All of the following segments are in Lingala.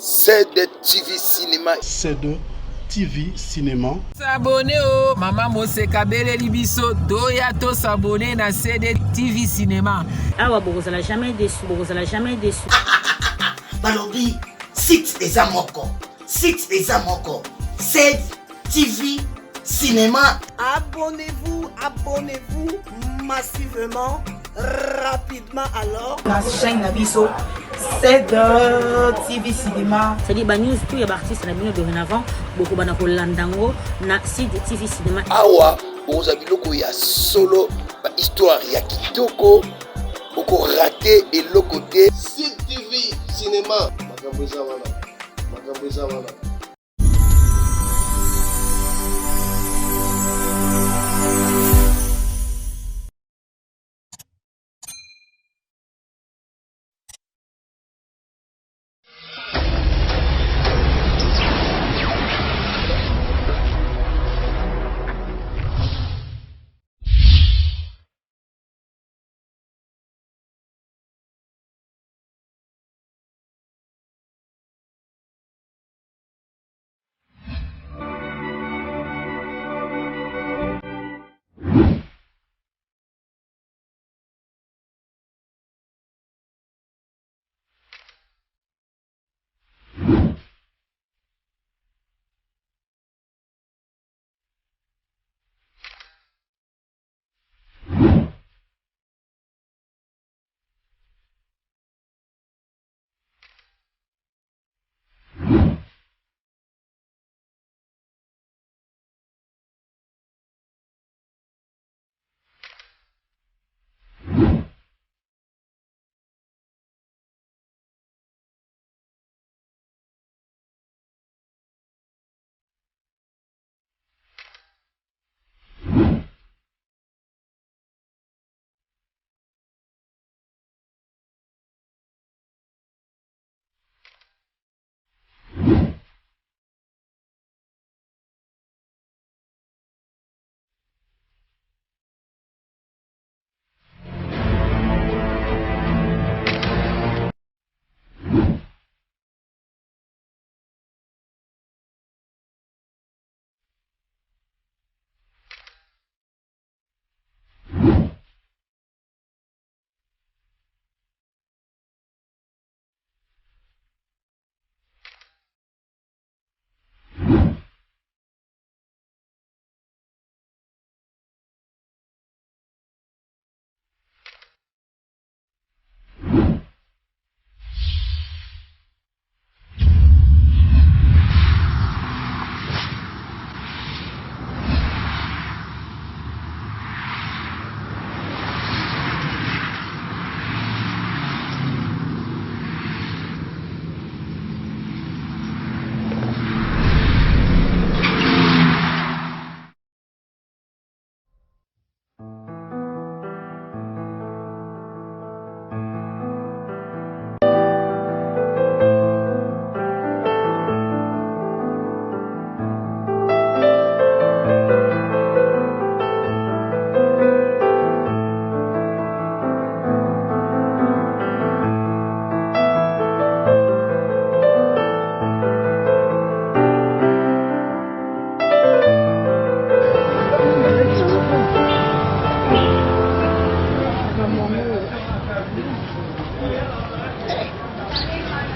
C2TV Cinéma. C2TV Cinéma. S'abonner au Maman Moseka Bele Libiso Doya to s'abonner na C2TV Cinéma. Ah ouais, vous n'allez jamais déçu, vous n'allez jamais déçu. Balobi, site les amoko. Site les amoko. C2TV Cinéma. Abonnez-vous massivement, rapidement alors. La chaîne Nabiso, C2TV Cinéma. C'est-à-dire que news tout les artistes na bino dorénavant, beaucoup bana ko landango na C2TV Cinéma. Awa, boza biloko ya solo, ba histoire ya kitoko, boko raté et le côté C2TV Cinéma. Makamboza wana.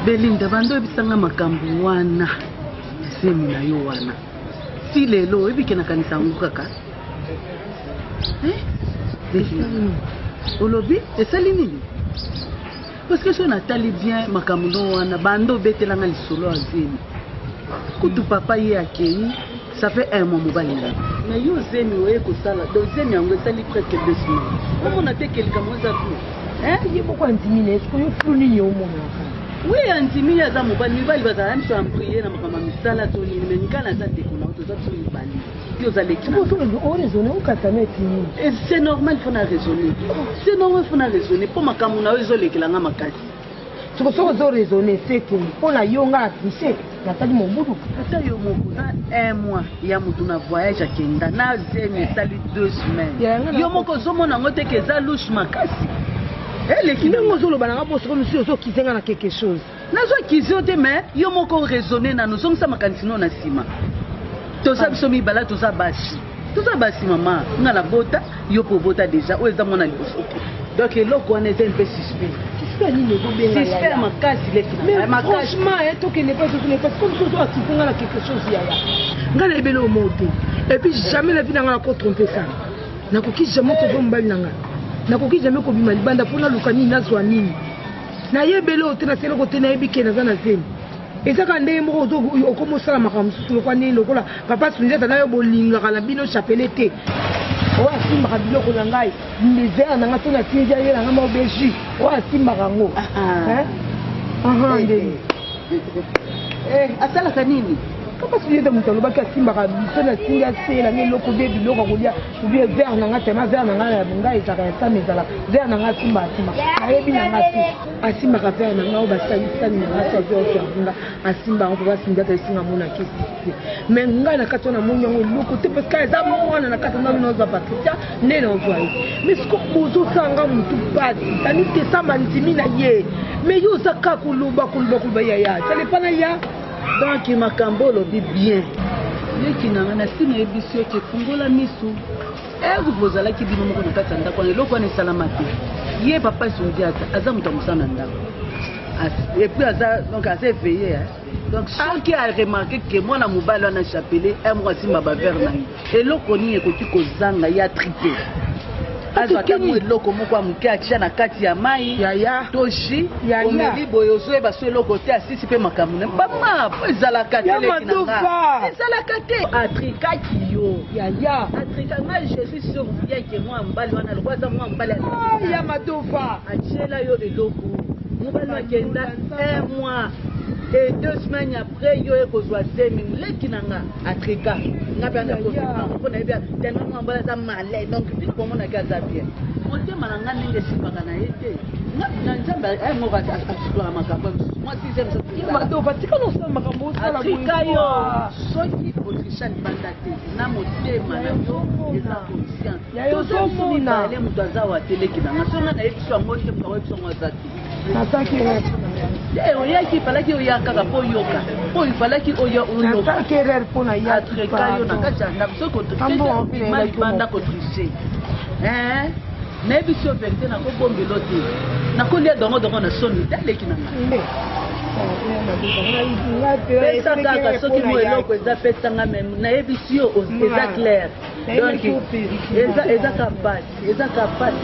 Belinda bando bisanga makambo wana semi na yo wana si lelo ebike na kanisa ngo kaka olobi esali nini parce que so natali bien makambo no wana bando betelanga lisolo azemi kutu papa ye akei ça fait un mois mobali na yo zemi oye kosala donc zemi yango esali presque 2 semaines omona te kelika moza tu ye pourquoi intimine est-ce que yo fluni yo mona. Oui, antimi ya za mobali mibali bazala miso amprier na makama misala to ni menikana za dekona to za to mibali yo za lekina on raisonner on katame tini et c'est normal faut na raisonner pour makamu na wezo lekelanga makati tu zo raisonner c'est que on la yonga atise na tali mobudu ata yo mobu na un mois ya mutu na voyage akenda na zemi sali 2 semaines yo moko zomo na ngote ke za louche makasi. Elle qui même aux autres banana pour ce que monsieur zo kizenga na quelque chose. nazwa kizio te mais yo moko raisonner na nous sommes ça makanisino na sima to ça biso mibala to ça basi maman nga na bota yo po bota déjà o eza mona liboso donc eloko wana eza un peu suspect suspect makasi leki mais franchement toi qui n'est pas comme si toi tu fais quelque chose yaya nga na ebele au monde et puis jamais la vie n'a pas trompé ça nakoki jamais to mbali nanga nakoki jamais ko bima libanda pona lukani nazwa nini na yebele ote na selo ko te na yebike na zana zeni ezaka ndenge moko okomosala makambo mosusu lokwa ndenge lokola papa sunjata na yo bolingaka na bino chapele te oyo asimbaka biloko na ngai misere na nga to na tindia ye na nga maobeji oyo asimbaka yango asalaka nini papa sunjata moto alobaki asimbaka biso na tindia sela nge eloko bie biloko kolia obie vere na nga tema vere na nga na ngai ezaka nsama ezalaka vere na nga asimbaka nayebi na nga te asimbaka vere na nga oyo basalisani na nga te avere otoakunga asimbaka mpo basinjata esinga mona kisi te mais ngai na kati wana moni yango eloko te parce que eza mwana na kati ngai naozwa patricia nde naozwa ye mais siko bozosanga motu pasi tani te samba ntimi na ye mais yo oza kaka koloba yaya salepa na ya donc makambo olobi bien leki nanga na sina yebiso ete fungola miso ezo bozalaki bino moko na kati ya ndako wana eloko wana esalama te ye papa Sundiata aza moto amosala na ndako et puis aza donc aza éveillé donc soki a remarqué que mwana mobali wana chapele moko asimba bavere na ye eloko nini ekoki kozanga ye atripe azwaka mo eloko moko ya moke atia na kati ya mai to jus omeli boye ozoyeba so eloko te asisi mpe makambo ne mama po ezalaka te leki na nga ezalaka te atrikaki yo atrika ngai je suis sûr bien ke mwa mobali wana lokwa aza mwa mobali ya madova atiela yo eloko mobali akenda 1 mois et 2 semaines après yo ekozwa 2000 leki na nga atrika nga mpe anda mpona yebia tellement mwa mobali aza malai donc bino bomonaki aza bien motema na nga ndenge esimbaka na ye te na nzambe moko asikola makambo mwa 6e tika nosala makambo atrika yo soki autrichane banda te na motema na yo eza conscience tozomibale moto aza wa teleki na nga so nga nayebiso yango te moto akoyebiso yango aza te oyaki falaki oya kaka mpo oyoka mpo ifalaki oya atrika yo na kati ya ndako soki libanda kotriche nayebi so verité nakobombelo te nakolia dongo na soni taleki na nga pesa kaka soki mo eloko eza pesanga meme nayebisi yo eza clair donc eza kapasi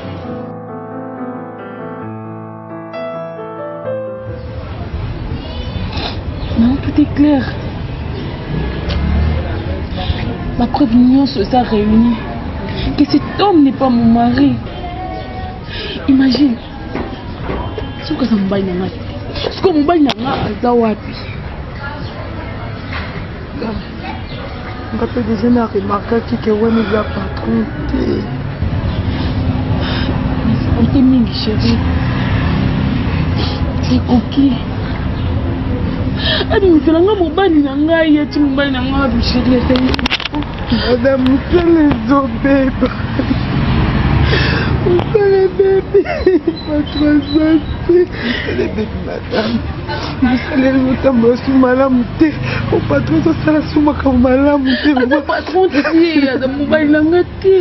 non, tout est clair. La preuve union se sont réunie. Que cet homme n'est pas mon mari. Imagine. Ce que ça me baille dans ce que mon baille dans Azawapi. On peut déjà remarquer que on est là patron. On t'est mis, chérie. C'est coquille. Adi mselanga mobali na ngai ati mobali na ngai bishiri ese madame mselezo beba bebe patrozati bebe madame mselezo tambo sumalamu te o patrozo sala suma ka malamu te o patron ti ya mobali na ngai te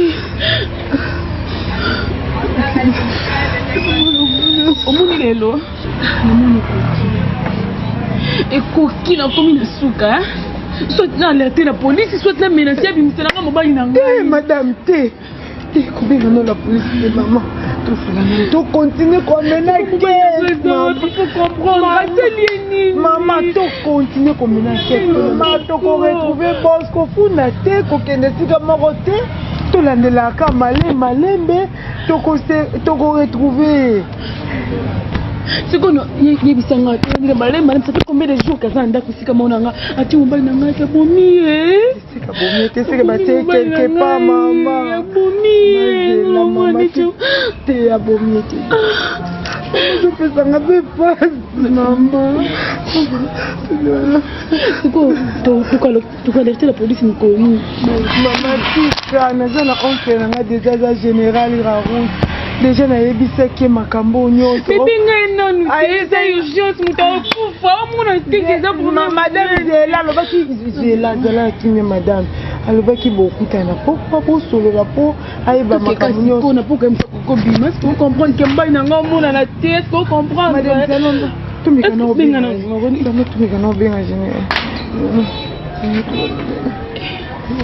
omoni lelo namoni et coquille na komi na suka soit na alerter la police soit na menacer ya bimiselanga mobali na ngai madame te combien non la police et maman to continue comme menacer maman to continue comme menacer maman to ko retrouver Bosco funa te ko kende sika moko te to landela ka malembe to ko retrouver. C'est qu'on a yebisanga tondile malemba ça fait combien de jours kaza ndako sika monanga ati mobali na ngai kabomi sika bomi te sika ba te quelque part maman bomi la maman te abomi te je peux sanga be pas maman c'est quoi tu vas alerter la police Nikoni maman tika na za na oncle na nga déjà général Raoult Déjà nayebisaki makambo nyonso. Bébé ngai nanu eza urgence moto akufa omona teke eza madame Zela alobaki Zela kimia madame alobaki bokutana po bosolola po ayeba makambo nyonso. Mpona po kamisa kokobima est-ce que vous comprenez que mbai na nga omona na te est-ce que vous comprenez madame Zela tumika na obenga obenga jene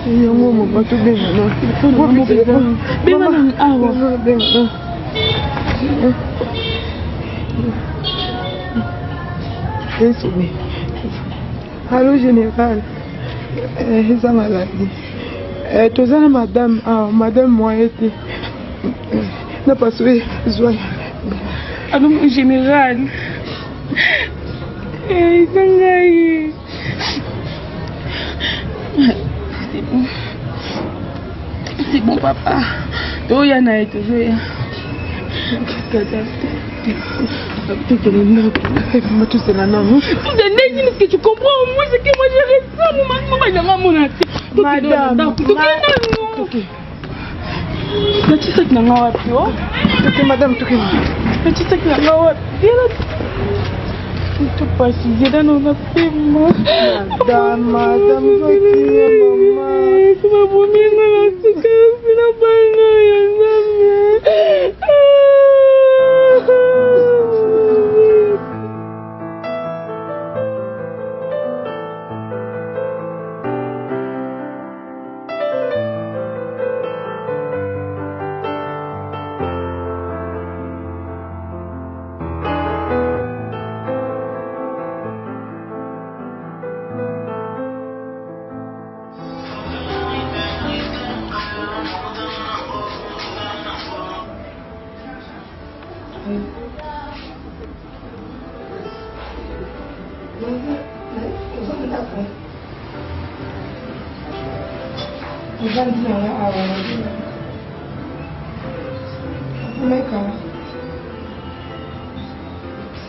yango mobato benga na awa Allô général, eza maladi. Toza na madame, madame Moyete. Na paswe zwa. Allô mon général. Sangai. C'est bon papa. Toya na etozoya. Tout est là, non. Tout est là, est-ce que tu comprends? Moi, c'est que moi, j'ai raison. Madame, madame,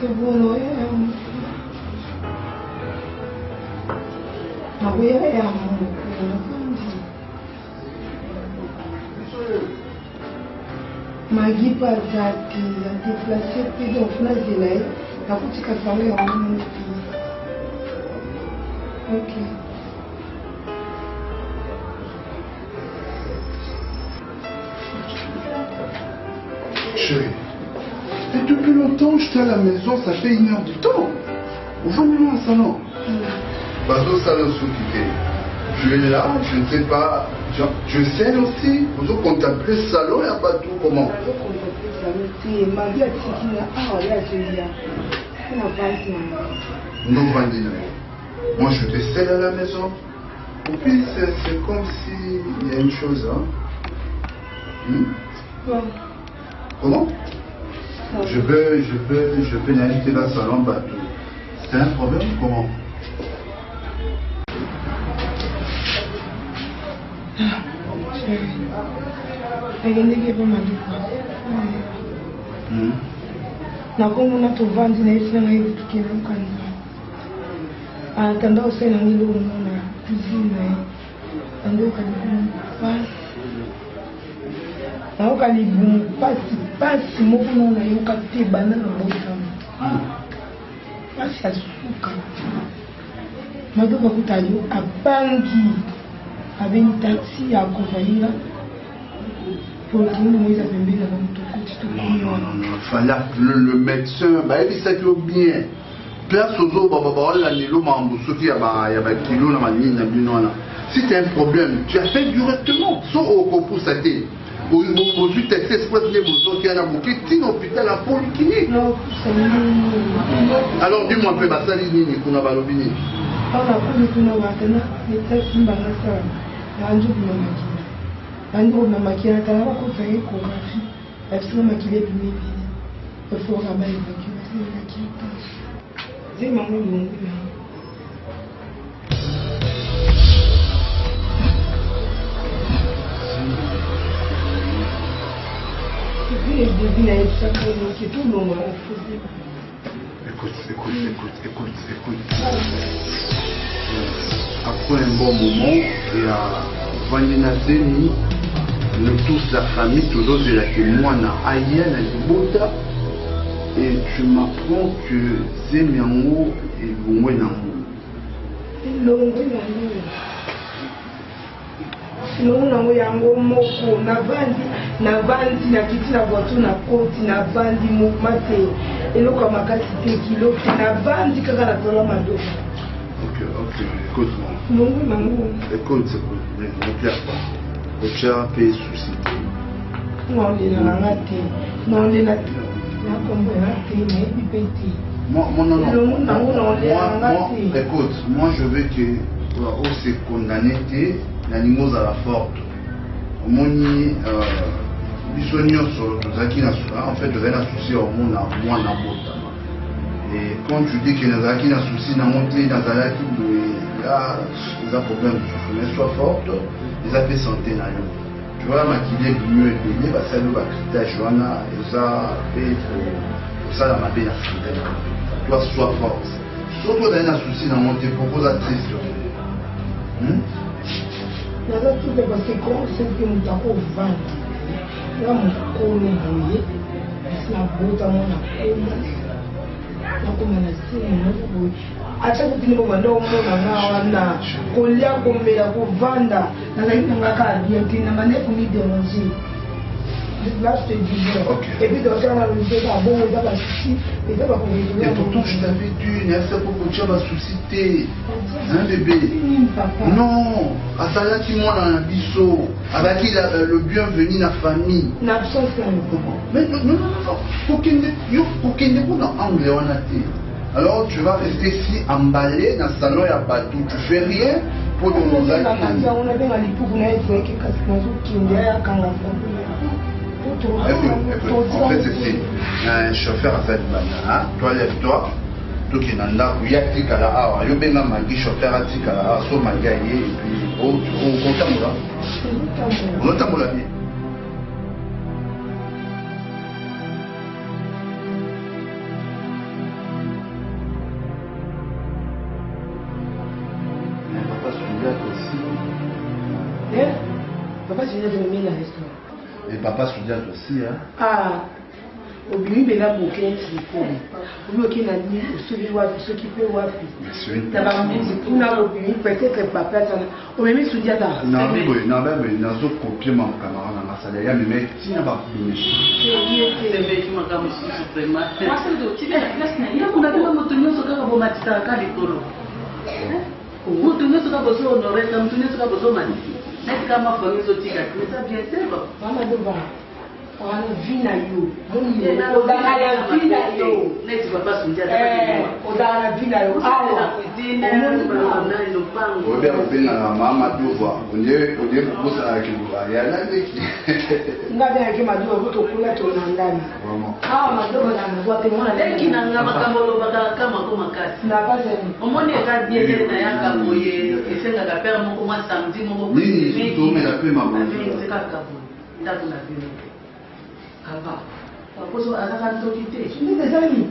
C'est bon, Magui Pazaki a déplacé plus d'un place de l'air. La boutique a parlé en mon ok. Chérie, et depuis longtemps, j'étais à la maison, ça fait 1 heure du temps. Revenez-moi au salon. Bateau salon sous-quitté. Je vais là, je ne sais pas. Je sais aussi, vous avez contemplé le salon, il n'y a pas tout comment. Non, Vandina. Moi, je te seul à la maison. Et puis, c'est comme s'il y a une chose, hein. Comment? Je peux l'inviter dans le salon bateau. C'est un problème ou comment? nakomona tovandi na esi nanga ebutuki na mokanisa atanda osala nangi eloko na cuisine na ye andoka libumu pasi nayoka libumu pasi moko nao nayoka te banda na bosama pasi ya suka madoka kuta yo abangi abengi taxi ya kovalinga le médecin, il sait bien. Place aux autres, si tu as un problème, tu as fait directement. Sans au pour ça. Aujourd'hui, tu as exprès de qui a bouquet, tu es hôpital à polyclinique. Alors dis-moi un peu, ma salle est qu'on a balobini. Ando na makina tala ko fa échographie absolument makile bimi il faut rabat évacuer la kinta j'ai maman longue c'est tout long Écoute. Après un bon moment, il y a Vanina Zeni, nous tous la famille, toujours de la témoin à Aïe na Libota. Et tu m'apprends que Zemiango est Bongwe Nango. Nango yango moko navandi na kiti na voiture na koti navandi mate eloko makasi te kilo te navandi kaka na tola madoka. Ok, écoute-moi. Écoute, ne pleure pas. Le cœur peut susciter. Non, il n'a pas été. Non, il n'a pas été. Écoute, moi je veux que on se condamne l'animal à la forte. Moni bisonio sur Zaki en fait devait un souci au monde à moi na botama. Et quand tu dis que Zaki a souci na monter dans Zaki là ils ont problème de sois forte, ils ont fait santé na yo. Tu vois maquiller mieux et parce que le critère Joanna et ça fait ça la ma bien santé. Toi sois forte. Surtout dans un souci na monter propose à triste. Naza tout de parce que quand c'est que nous avons vendu, là mon colo bouillé, c'est la botte à mon colo. La communauté nous bouillé. À chaque fois que nous vendons mon na colia comme la vanda, naza qui n'a pas bien qui n'a manière pour nous déranger. Là je te dis et puis dans ça on fait pas bon on va pas souci et ça va pour et pourtant je t'avais dit il y a ça pour que tu vas susciter un bébé non à ça là qui moi dans la biseau avec qui le bienvenu la famille n'absence mais non pour qu'il ne pas dans anglais on a dit alors tu vas rester ici emballé dans le salon et à bateau tu fais rien pour ton on a bien à l'époque on a essayé que parce que nous qui est quand la en fait, c'est un chauffeur à cette banane. Toi, lève-toi. Toi qui n'en as pas, il y a un peu de chauffeur à Tikala, so magaye, et puis on compte là. On entend la vie. Mais papa Souliat aussi. Papa Souliat de me la restaurant. Et papa Souliat aussi, hein? Ah, obligé de la bouquet, c'est pour lui qui n'a dit ce qui peut voir. D'abord, on a obligé, peut-être que papa, on a mis Souliat là. Non, mais il y a d'autres copies, mon camarade, dans la salle. Il y a des mecs qui n'ont pas fini. Les mecs qui m'ont comme si c'était vraiment. Moi, c'est le petit peu la classe. Il y a qu'on a vu comme Antonio Soka au Matita, à l'école. Antonio Soka au honoré, Antonio Soka au mani. N'est-ce pas ma famille sotika? Mais ça bien sûr. Maman devant. On a vu na yo. On a vu na yo. N'est-ce pas Souliat? On a vu na yo. Ah, on a le pango. On va bien la maman Douva. On est pour ça avec vous. Il y a là qui. On a bien avec ma Douva pour que tu aies ndani. Ah, ma Douva na voix témoin. Qui n'a pas kamolo baka kama koma kasi. Na pas ça. On m'a dit que bien na yaka boye. Et c'est la père mon comment samedi mon. Ni tout mais la paix maman. C'est ka kabo. Ndako na bien. Papa, wakoso azaka ntokite. Ni des amis.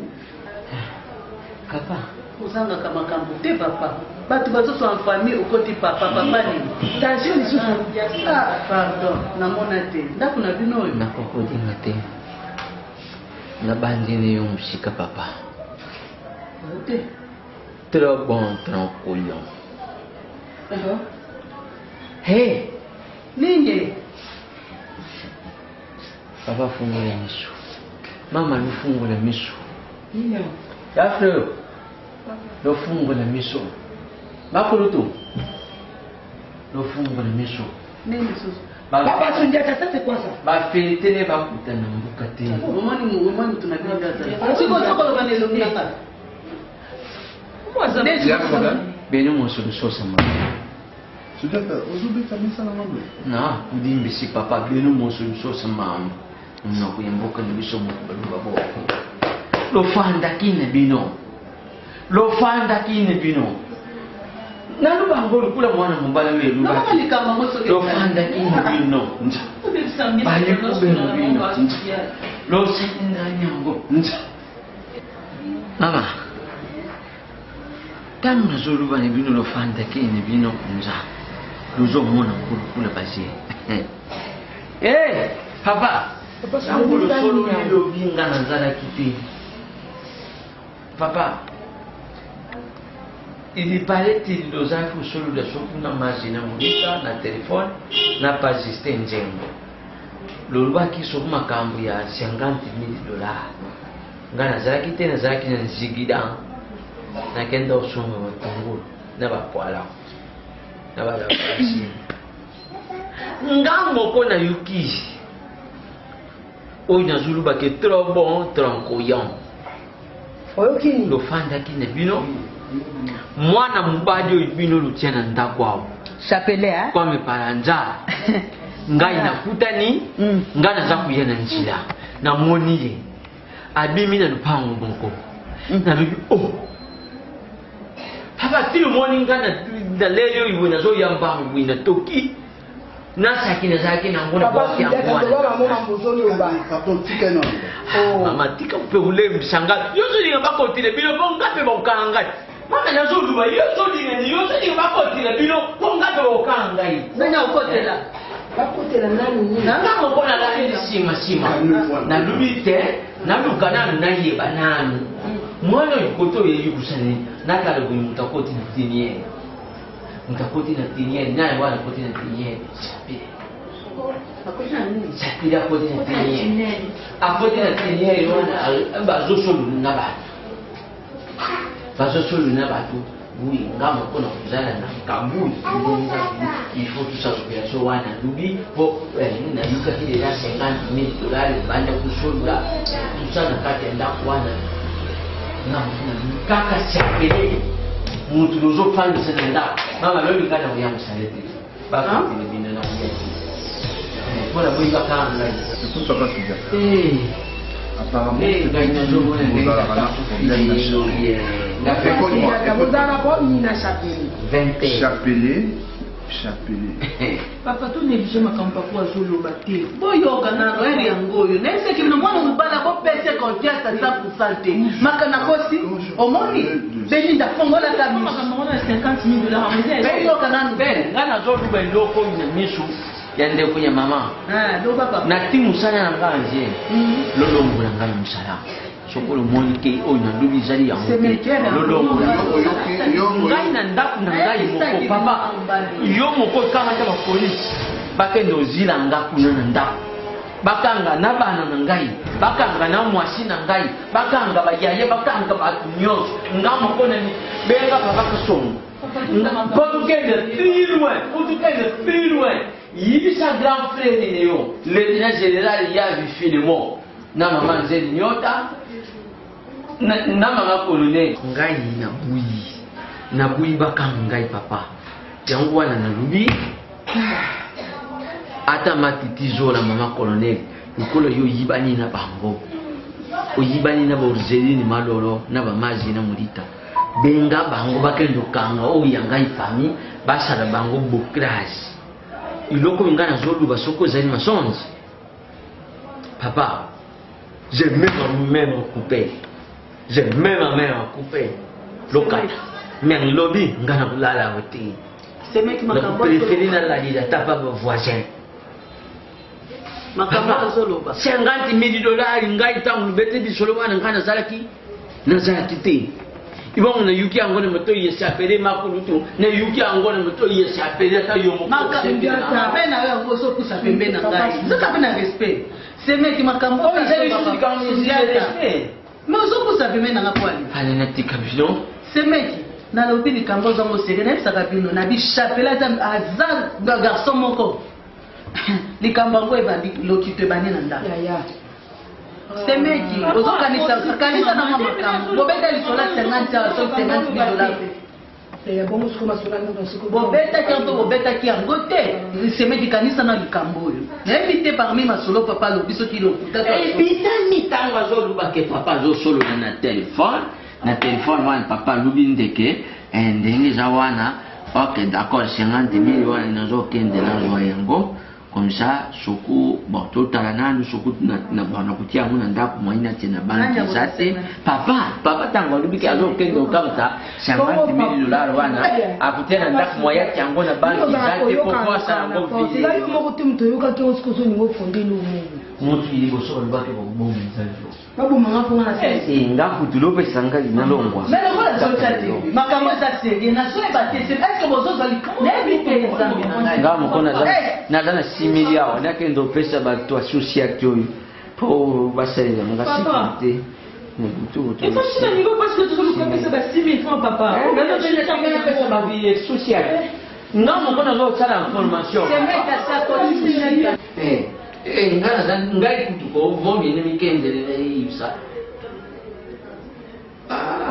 Papa, ozanga kama kambo te papa. Batu bazoso en famille au côté papa ni. Tension ni sous. Ah, pardon, na mona te. Ndako na bino oyo. Nakokodinga te. Nabandini yo musika papa. Te. Trop bon, trop couillon. Hey! Nini? Papa fungula miso. Mama lufungula miso. Nini? Yafre. Lufungula miso. Bakulutu. Lufungula miso. Nini susu? Papa Souliat, ça c'est quoi ça? Ba fete ne bakutana mbukate. Umani tunapenda sana. Siko soko lo bane lo mnaka. Mwaza Beno mosulu sosa mama. Souliat, aujourd'hui tu as mis ça dans l'angle. Na, kudimbi si papa beno mosulu sosa mama. Mna kuyembuka ni biso mukubaluka boko. Lo fanda kine bino. Lo fanda kine bino. Nalu bangolu kula mwana mbala we lu. Noma ni kama moso ke. Lo fanda kine bino. Nja. Bali kubeno bino. Lo sinda nyango. Nja. Mama. Tamu na zolu bani bino lo fanda kine bino nja. Luzo mwana kula basi. Eh, papa. Yango le solo lobi nga nazalaki te. Papa. Il paraît qu'il nous a fait solo de soki na machine monita na téléphone na pas juste njengo. Lolobaki soki makambo ya $50,000. Nga nazalaki te nazalaki na nzigida. Nakenda osonga matungulu na bapoala. Na bala basi. Nga moko na yuki. Oyo nazuluba ke trop bon, trop coyant. Oyokini. Lofandaki na bino. Mwana mubadi oyo bino lutia na ndako awo. Chapele hein? Kwa meparanja. Ngai nakutani, ngai naza kuya na njila. Na moni ye. Abimi na lupango moko. Na lubi oh. Papa tilo moni ngai na lelo iwe nazo yamba ngwi na toki. Nasa kina zaki na ngona kwa kia ngwana. Mama tika upe ule mshanga. Yoso linga bako tile bilo ngape bokanga. Mama nazo luba yoso linga bako tile bilo ngape bokanga. Nanya ukotela. Bakotela nani? Nanga mokona la sima. Na lubite, na lukana na yeba nani. Mwana yukoto ye yukusani. Nakala bwi mutakoti na tinye. Mutakoti na tinye, naye wana koti na tinye. Sapiri akoti na tinye. Akoti na tinye wana bazosolu na batu. Bazosolu na batu. Oui, ngama kona kuzala na kabuli. Il faut tout ça opération wana lubi po na yuka kile ya $50,000 banda kusolula. Tout ça na kati ya ndako wana. Na kaka chapele. Mutu lozo fanya sana ndako. Mama leo nikana kuya msalete. Baka ni bina na kuya. Bora boinga kanga. Tout ça passe bien. Apparemment, Chapelet. Papa tu néglige makambo kwa zoloba te. Boyoka na ngari yangoyo. Nese ki mwana mubala ko pese confiance à 100%. Makana kosi omoni belinda fongola kabisa. Makambo na $50,000 boyoka na mbele. Ngana zoluba ndoko ina misu yande kunya mama. Do papa. Na timu sana na nganje. Lolongo na ngana msala. Sokolo monike oyo na lubi zali yango. Lolongo. Ngai na ndako na ngai moko papa. Yo moko kama ta police. Bakendo zila ngaku na ndako. Bakanga na bana na ngai. Bakanga na mwasi na ngai. Bakanga bayaye bakanga batu nyonso. Ngamo kona ni benga papa kasongo. Pour plus loin. Il sa grand frère Néo, lieutenant général Yavi Filemon. Na maman Zeli Nyota. Na maman colonel. Ngai na bui bakanga ngai papa. Yango wana na lubi. Ata matitizo la maman colonel. Nikolo yo yibani na bango. Oyibani na borzeli ni malolo na bamazi na mulita. Benga bango bakendo kanga o yanga ifami basala bango bokrasi. Iloko ngana zolu basoko zali masonzi. Papa, j'ai même coupé. J'ai même coupé. Lokai. Mais lobby ngana lala wote. C'est mec makambo. Préféré na la lida tapa voisin. Makambo zoloba. $50,000 ngai tangu bete di solomana ngana zalaki. Na zalaki te. Ibongo na yuki angone moto yesi apere makulutu na yuki angone moto yesi apere ta yomo maka ngata pena wewe ngoso kusa pembe na ngai zaka pena respect semeki makambo oh zeli sisi kama ni respect mozo kusa pembe na ngapwani ana natika bino semeki na lobi ni kambo za mo serene saka bino na bi chapela za azan garçon moko likambo ngo ebandi lokite bani na ndako ya semeki ozo kanisa na mama kambo bobeta lisola $50,000 ya bongo siko masola ndo siko bobeta kanto bobeta ki yango te semeki kanisa na likambo oyo invité parmi masolo papa lo biso ki lo kutaka bitani tango zo luba ke papa zo solo na téléphone wana papa lubi ndeke ndenge za wana ok d'accord $50,000 wana nazo kende na zo yango Comme ça, Soko, bon, tout à l'heure, Soko, na kutia mon anda pour moi, na tina banque, ça c'est papa, t'as envie de faire quelque chose comme ça, $50 000 wana, à côté d'un dak moyen qui a une banque, ça c'est pourquoi ça a un c'est là où mon team Toyoka qui est au niveau fondé nous. Mon fils est au bas de bon message. Pas pour maman pour la c'est nga kutulo pe sanga dinalongwa. Mais le voilà sur ça c'est. Makambo ça c'est. Il n'a jamais battu. C'est est-ce que vos autres allez n'inviter les amis nga mukona na 6 milliards na kendo pesa ba to associate yo pour basalela nga sécurité. Et toi tu n'as niveau parce que tu veux pesa ba 6 000 francs papa. Mais non je n'ai pas pesa ba vie sociale. Non mukona zo tsala information. C'est mec ça continue. Ngai kutuko vombi ne mikendele ibsa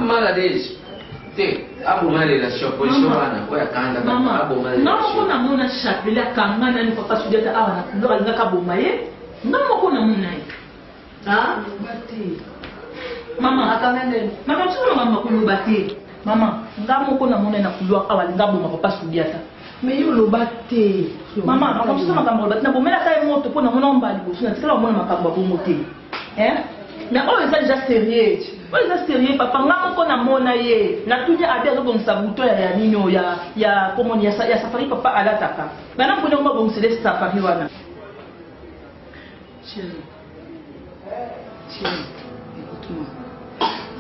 malades te abo malela shop bana kwa kanda abo malela non kona mona chapela kanga nani papa sudeta awana ndo alinga kaboma ye non kona mona ye ah bati mama akamende mama tsolo mama kulu bati mama ngamo kona mona na kulwa awalinga boma papa sudeta mais yo lobate maman on se makambo lobate na bomela kay moto pona mona mbali bosu na tikala mona makambo bomote hein mais on est déjà sérieux papa ngamo kona mona ye na tunya abi azobon sabuto ya nino ya comment ya safari papa alataka bana mpona ngoma bon céleste safari wana chérie écoute-moi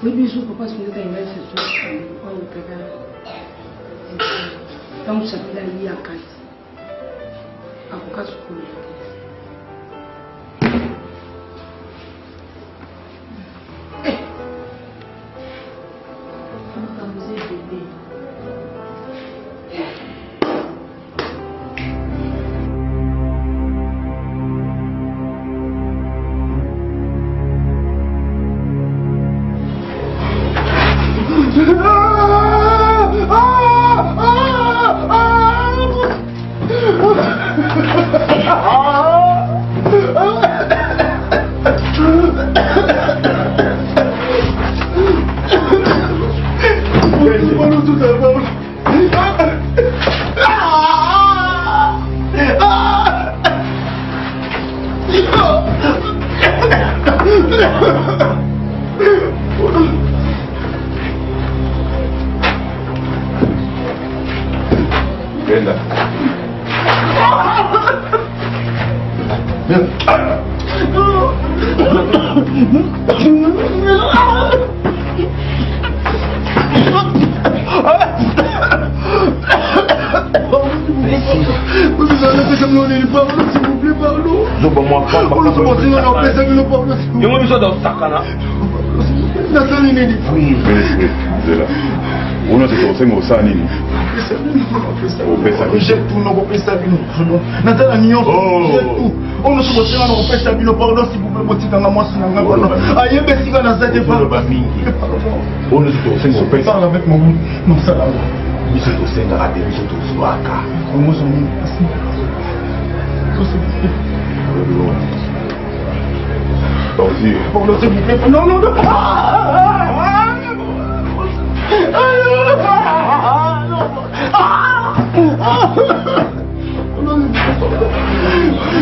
oui bisous papa sur le terrain ce soir on le préfère donc chapela liya kati akoka sukulu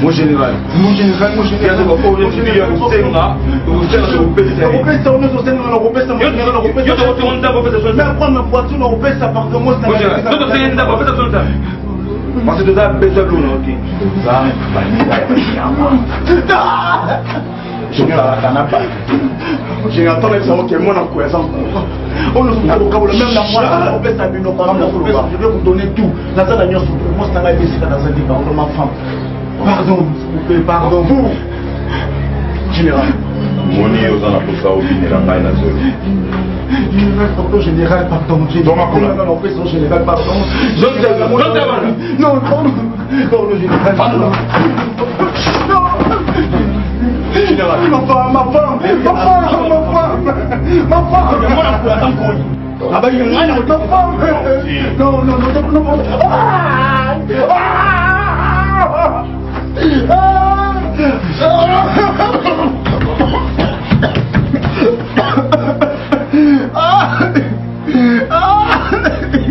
Mon général, pardon, s'il vous plaît, pardon. Vous, général. Moni aux en apôtres au général, pardon, général, pardon. Général, pardon. Non, général, pardon. Général, ma femme. Ah bah, il y a rien à non.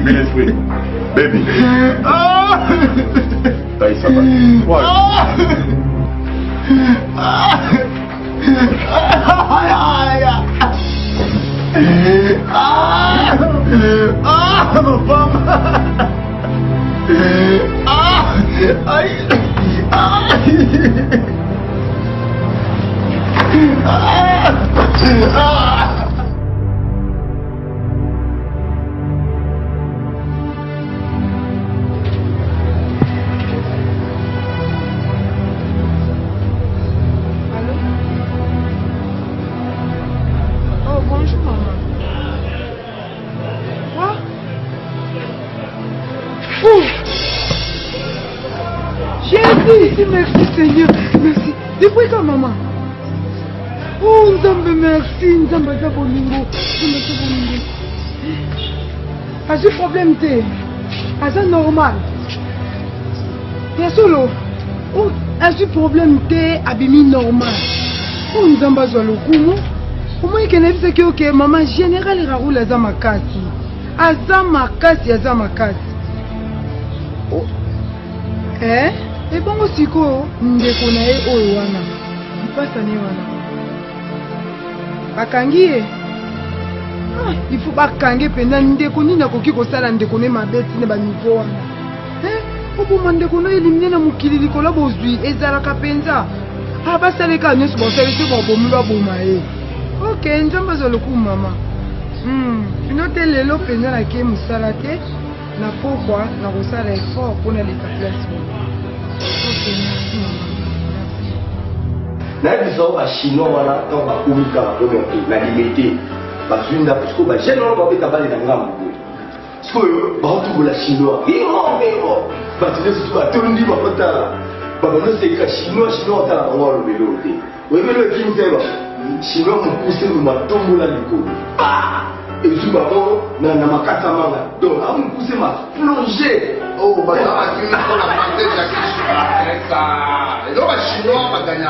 Ministry, baby. Baïsa. Merci Seigneur, merci. Depuis quand maman? Oh Nzambe merci, Nzambe za bolingo. As-tu problème té? As-tu normal? Bien solo. Oh, as-tu problème té abimi normal? Oh Nzambe za lokumu. Comment est-ce que c'est que maman général Raoul aza makasi? Aza makasi. Oh. Et bon aussi ko ndeko na ye oyo wana mpasani wana bakangi il faut bakange penda ndeko nini akoki kosala ndeko ne mabeti ne baniveau wana oboma ndeko no elimine na mokili likolo bozwi ezalaka mpenza basaleka nyonso basalisi babomi baboma ye ok nzambe azwa lokumu mama bino te lelo mpenza nake mosala te na pokwa na kosala effort mpona leka place nayebisaho bachinois wana ntango bakumika bakomi na limité bazwinda parceke bagene wana babeta bale na ngambo boye sikoyo baotumbola chinois imo bato nyonso batondi bakotala babanoseka chinois otala bango balobelo te oyebelo ekimi te chinois mokuse matombola likolo ezwi bango na makata manga donc amokuse maplonge Oh, bah ça, tu n'as pas la partie de la question. Et donc, les Chinois vont gagner.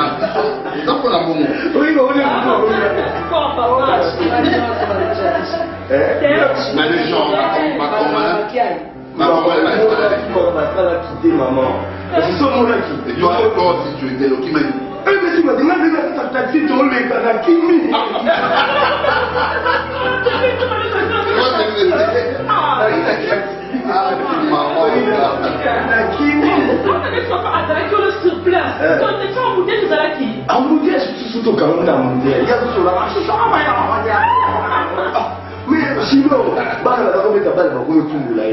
Donc, on a bon. Oui, on est bon. Mais les gens, c'est ça mon acquis. Et toi, si tu étais là, qui m'a dit? Mais tu m'as demandé de taxi dans les Kanakimi. mais sinon bana bakometa bana bakoyotumbula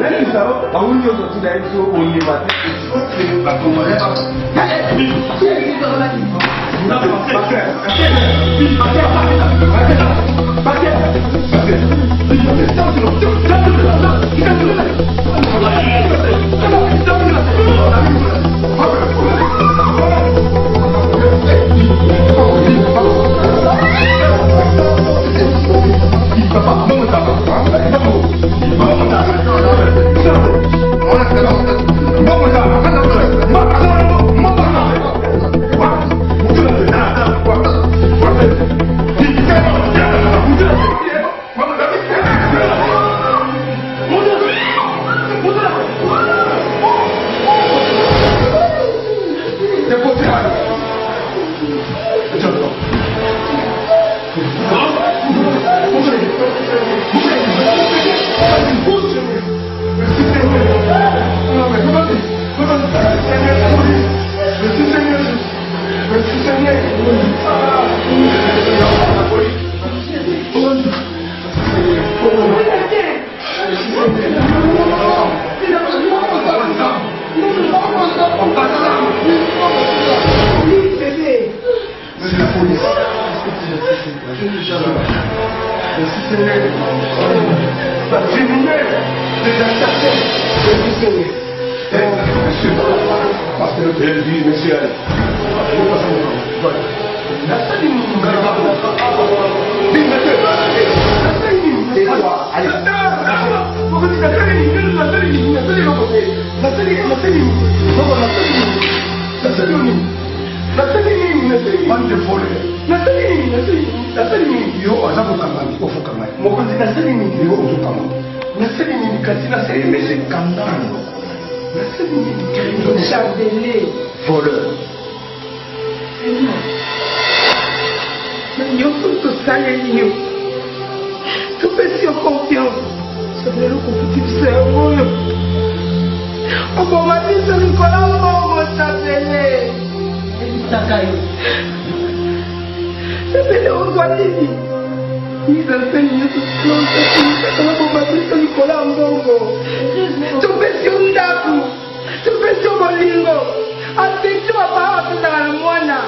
Merci beaucoup. Charbelé. Voleur. Nyonso tosaleli yo topesi yo confiance sabelo kofuti biso yango oyo oboma biso likolo mbongo sabele ebisaka yo sabele ozwa nini misaseni nyonso tonsekimisaka oboma biso likolo ya mbongo topesi yo ndako topesi yo bolingo afektio bapaa bapesaka na mwana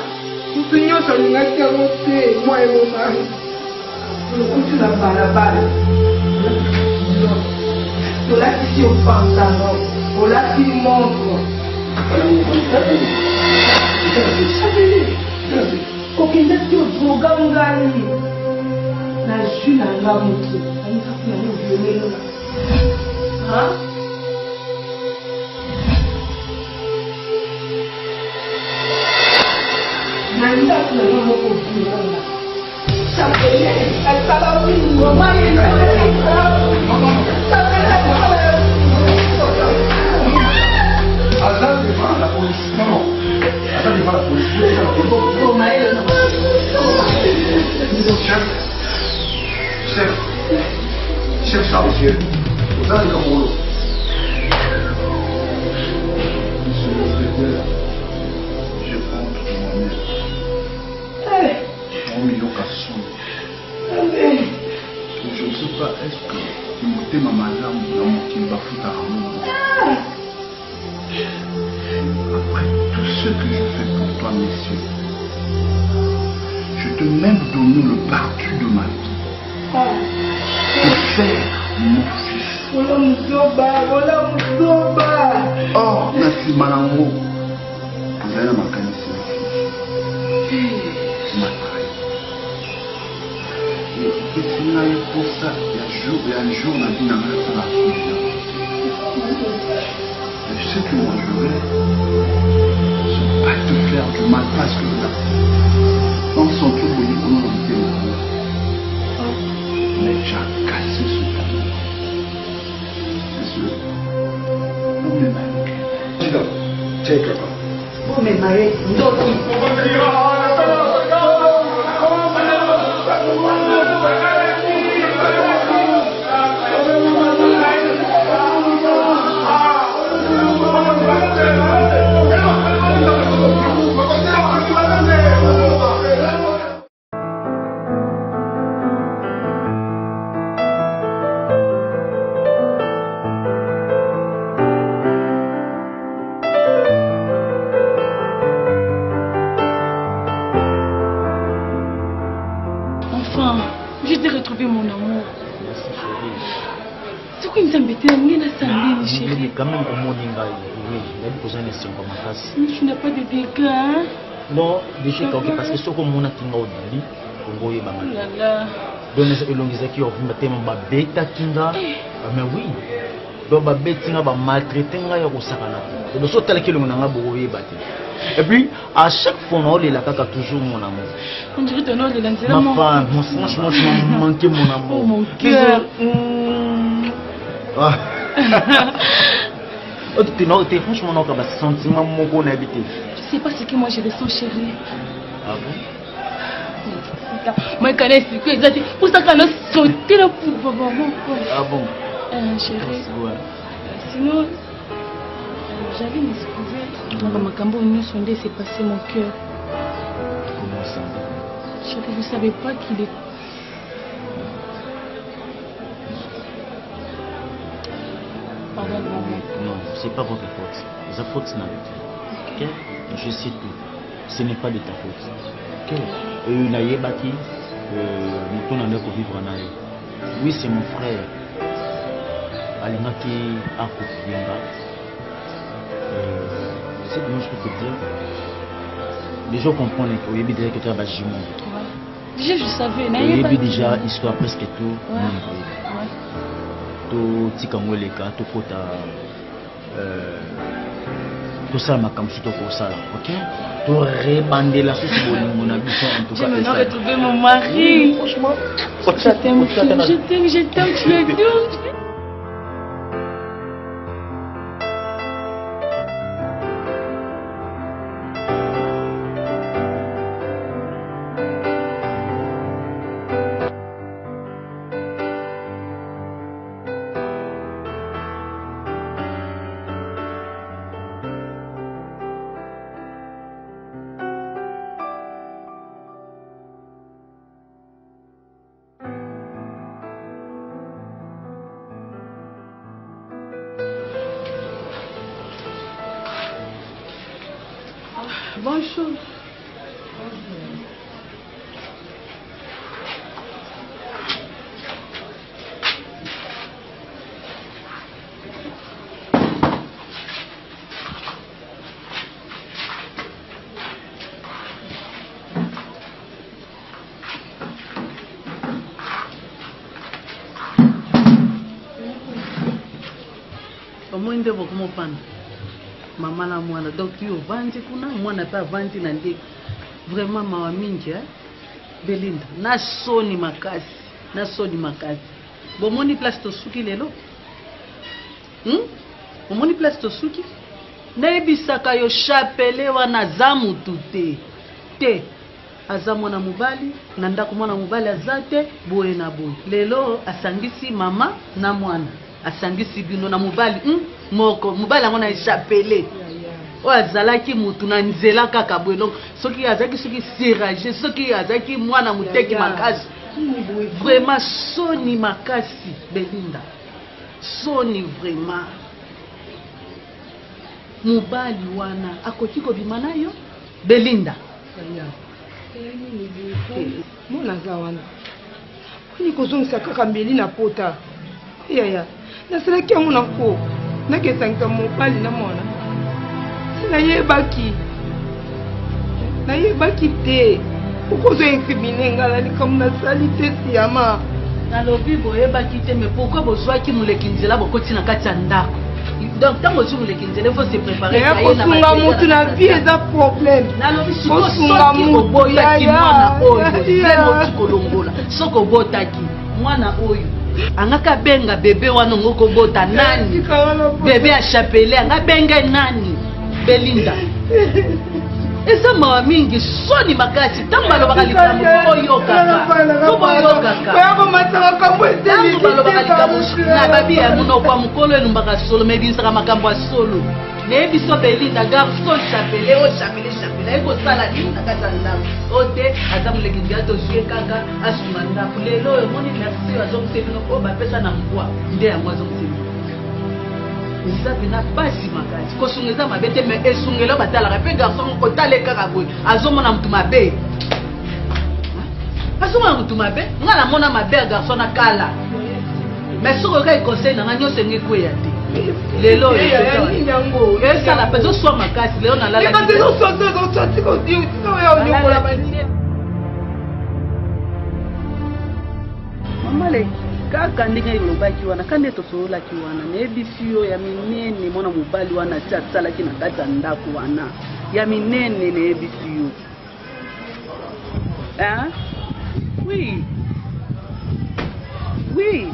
mutu nyonso alingaki yango te mwa eboma lokuti na balabala tolakisi yo pantalon olati montre kokendaki oboga ngai na jus na nga moke anisaki yango violenga Nandaki na yo moko violenga Chapele, asala wingo, mami, Azal devant la police. Non. Azal devant la police. Chef Charles, vous allez comme boulot. Monsieur le secrétaire, je compte sur moi-même. Mon million cassons. Je ne sais pas, est-ce que tu m'étais ma madame dans mon qui va foutre à moi. Après tout ce que je fais pour toi, messieurs, je te même donné le partout de ma vie. Pour faire mon fils. Oh, merci Malango. Vous allez ma canisse. Ma trahi. Et si on a eu pour ça, il y a un jour, on a dit dans la confiance. Et ce que moi je veux, c'est pas te faire du mal parce que là, dans son tour, il y a une idée. Mais j'ai cassé ce tableau. C'est sûr. Vous m'aimez. Take her. Vous m'aimez. Quand même au monde tu n'as pas de dégâts, hein? Non, déjà parce que ce qu'on a tinga au Dali, on voit là. Donc les longues ont vu tellement bêta tinga, mais oui. Donc bêta tinga ba maltraiter nga ya kosakana. Donc so tel que le nanga boye bati. Et puis à chaque fois on est là kaka toujours mon amour. On dirait ton nom de l'anzela. Ma femme, franchement tu m'as manqué mon amour. Oh mon cœur. Franchement, on a sentiment mon habité. Je sais pas ce que moi je ressens, chérie. Ah bon? Moi, je connais ce que exact. Pour ça qu'on a sauté là pour voir mon corps. Ah bon? Chérie. Sinon, j'allais m'excuser. Dans ma cambo, nous sondé, c'est passé mon cœur. Comment ça? Chérie, vous savez pas qu'il est. Non, c'est pas votre faute. La faute, c'est okay? Je sais tout. Ce n'est pas de ta faute. Ok? Oui, c'est mon frère. Alinaki Akopienga. C'est ce que je peux te dire. Les gens comprennent que oui, que tu as bâti mon. Déjà, je savais. Oui, déjà, histoire presque tout. To tikangoleka to kota to sala makamsu to ko sala, ok? To rebandela sous bolingo na biso en tout cas. Je vais retrouver mon mari. Franchement, je t'aime, tu es doux. Bonne chose. Omwende bokumopana. Mama na mwana donc yo vandi kuna mwana pa vandi na ndeko vraiment mawa mingi Belinda na soni makasi bomoni place to suki lelo bomoni place to suki nayebisaka yo chapele wana za mutu te aza mwana mobali na ndako mwana mobali aza te boye na boye lelo asangisi mama na mwana asangisi bino na mobali moko mobali yango na echapele oyo azalaki mutu na nzela kaka boye donc soki azalaki soki sirage soki azalaki mwana moteki makasi vraiment soni makasi Belinda soni vraiment mobali wana akoki kobima na yo Belinda mwana aza wana koni kozongisa kaka mbeli na pota yaya nasalaki yango na ko nakesangisa mobali na mwana nayebaki te okozo inkrimine ngala likambo nasali te siyama nalobi boyebaki te mais pourquoi bozwaki moleki nzela bokoti na kati ya ndako donc ntango ozwi moleki nzela il faut se préparer kosunga motu na vie eza problème nalobi soki obotaki mwana oyo zemoki kolongola soki obotaki mwana oyo angaka benga bebe wana ngoko bota nani bebe achapele anga benga nani Belinda eza mawa mingi soni makasi ntango balobaka likambo oyokaka na babi ya muno kwa mokolo elumbaka solo mebisaka makambo ya solo neyebiso Belinda garçon chapele ekosala nini na kati ya ndako o te aza moleki nzela tozwie kaka asunga ndako lelo oyo emoni merci oyo azongusebino oyo bapesa na mbwa nde yango azongusebino eza pena pasi makasi kosunga eza mabe te me esungelo batalaka mpe garçon kotala kaka boye azomona mutu mabe azomona mutu mabe nga namona mabe ya garçon na kala mais soki okai conseil nanga nyonso enge kweya te lelo esala mpe ezoswa makasi lelo nalala mamale kaka ndenge elobaki wana kandi tosololaki wana nayebisi yo ya minene mwana mobali wana ti asalaki na kati ya ndako wana ya minene nayebisi yo oui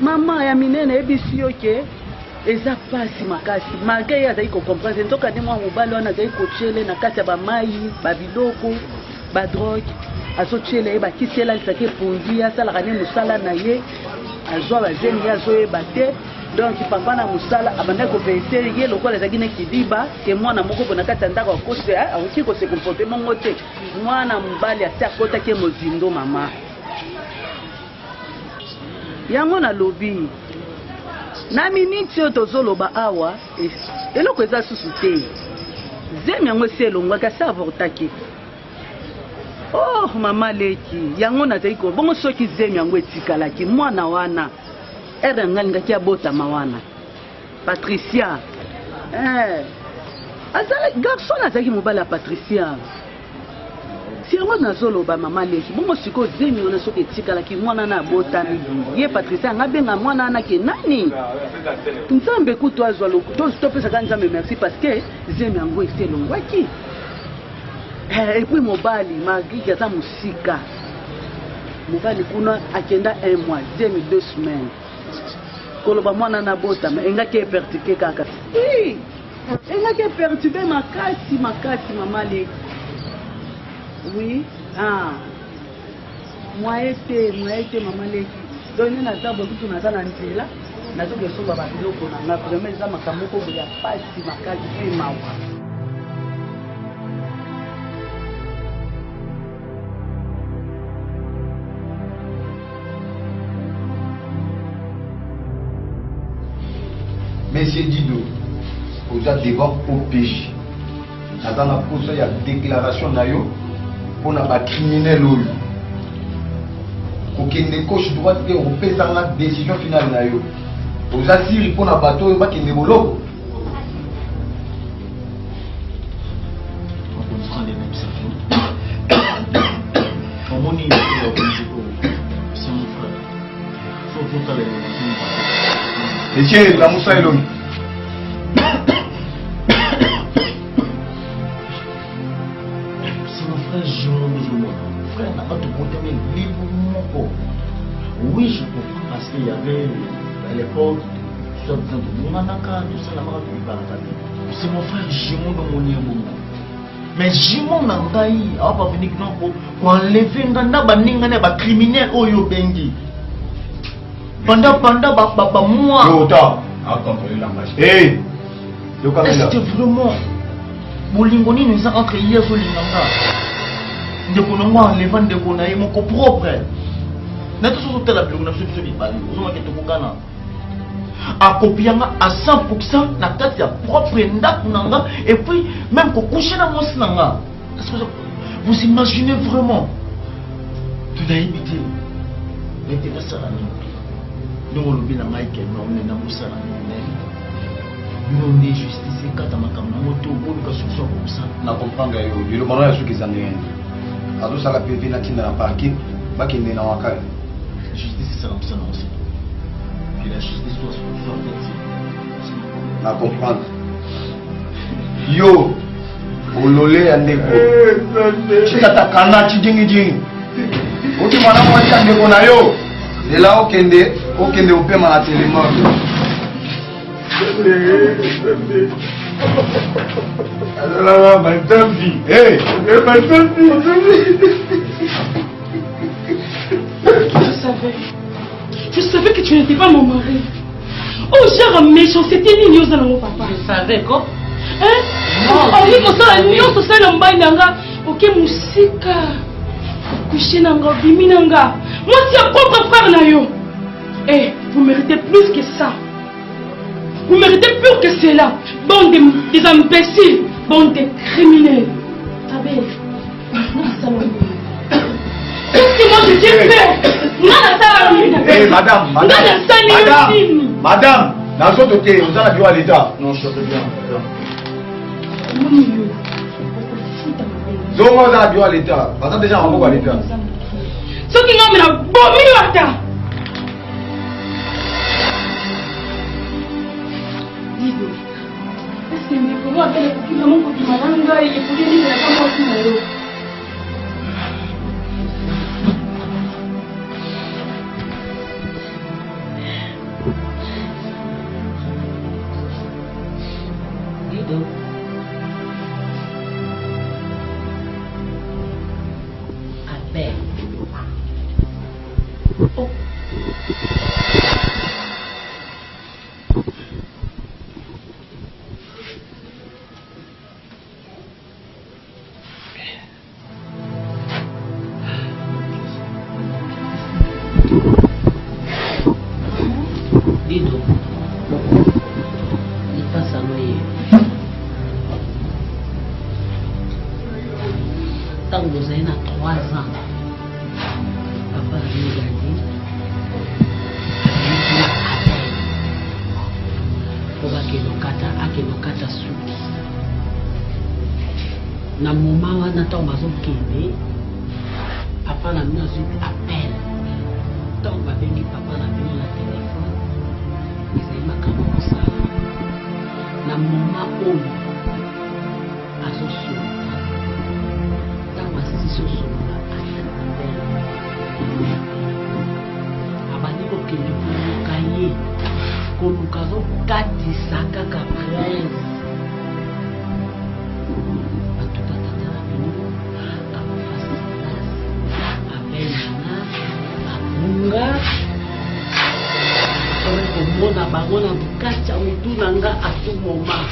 mama ya minene nayebisi yo ke eza pasi makasi malgré ye azali kocomprendre nzoka nde mwana mobali wana azali kotyele na kati ya bamayi babiloko badrogue azotyela ye bakisi elalisaki eponzi asalaka ne mosala na ye azwa bazemi ye azoyeba te donc papa na mosala abandaki koverifie ye lokola ezalaki ne kidiba ke mwana moko bo na kati ya ndako akose akoki kosekomporte mongo te mwana mobali asi akotaki mozindo mama yango nalobi na miniti oyo tozoloba awa eloko eza susu te zemi yango esi elongwaki asi avortaki oh mama leki yango nazali ko bongo soki zemi yango etikalaki mwana wana ere nga lingaki abotama wana Patricia garçon azalaki mobali ya Patricia si yango nazoloba mama leki bongo sikoyo zemi wana soki etikalaki mwana na abotami ye Patricia anga benga mwana wana ke nani nzambe kutu azwa topesaka nzambe merci parce que zemi yango esi elongwaki et puis mobali magiki aza mosika mobali kuna akenda 1 mois zemi 2 semaines koloba mwana na botama engaki eperturbe kaka engaki eperturbe makasi mama leki oui moye te mama leki doni naza bokutu naza na nzela nazoki esomba babiloko na nga vraiment eza makambo moko ya pasi makasi mpe mawa Monsieur Dido, oza devant OPJ. Dans la cause, il y a déclaration nayo pour na criminel oyo. Kokende gauche droite et on peut ça la décision finale nayo. Oza siri pour na bateau ba kende boloko. On prend les mêmes sacs. Comment il c'est mon frère. Faut faire les Monsieur la Moussa Elom. Oui, je comprends parce qu'il y avait à l'époque, tout ça, c'est mon frère Jimon de mon niveau. Mais Jimon n'a pas venir pour enlever un criminel au Yobengi. Pendant moi. Hey! Est-ce que vraiment, Bolingoni nous a entré hier sur l'Inganga? De qu'on a enlevé de qu'on a eu mon propre. N'est-ce pas la plus grande chose de Bali? Vous avez été Bukana. À copier à 100% la tête de propre nanga et puis même qu'on couche dans mon snanga. Vous imaginez vraiment? Tout a évité. Mais t'es pas ça la nuit. Nous on l'oublie la Michael, mais on est dans ça la nuit. Nous on est justice quand on a comme la moto pour que ce soit comme ça. Na comprendre yo, le moment est ce qu'ils en ont. Ado ça la PV na tinda na parking, ba kende na wakala. Justice c'est comme ça non aussi. Que la justice soit faite. Na comprendre. Yo, olole ya ndeko. Chikata kana chidingi. Oti mwana mwasi ya ndeko na yo. Lela okende opema na télémon. Alors, madame vie. Hey, madame vie. Je savais que tu n'étais pas mon mari. Oh, genre méchant, c'était l'ignos dans mon papa. Je savais quoi? Hein? Oh, oui, comme ça, l'ignos, tout ça, l'embaille, nanga. Ok, musika. Couché, nanga, bimi, nanga. Moi, c'est un propre frère, nayo. Eh, vous méritez plus que ça. Vous méritez plus que cela. Bande des imbéciles, bande de criminels. Tabé, qu'est-ce que moi je t'ai fait? Eh, madame, dans ce côté, vous avez à l'État. Non, je te bien. Zongo vous avez à l'État. Vous avez déjà un à l'État. Ce qui m'a mis la bombe, est-ce que je peux voir les coquilles de mon coquille malanga et les coquilles de la femme aussi malheureux? Dido. Appel. Oh. Dido, il passe à noyer. Tant que vous avez 3 ans, papa a regardé. Pour que suki. Na moment où on attend bazokende, papa na mis ensuite appel. Tant que babengi papa na mis na téléphone. Ils ma comme ça. Na moment où azoso. Tant que c'est soso na appel. Abani ko kende ko kaye. Ko lukazo katisa kaka prince. Komona bango na kati ya mutu na nga à tout moment.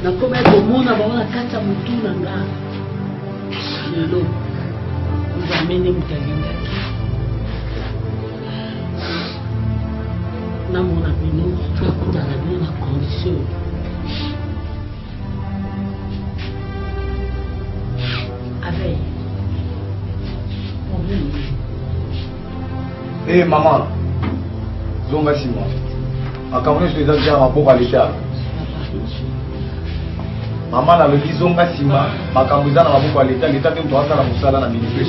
Nakoma komona bango na kati ya mutu na nga. Lelo uzamene mutalingaki. Namona bino nakutana bino na condition Eh maman, zonga sima. Makambo je les a maboko à l'état. Maman na lobi zonga sima, makambo eza na maboko à l'état, l'état te mto asala musala na ministre.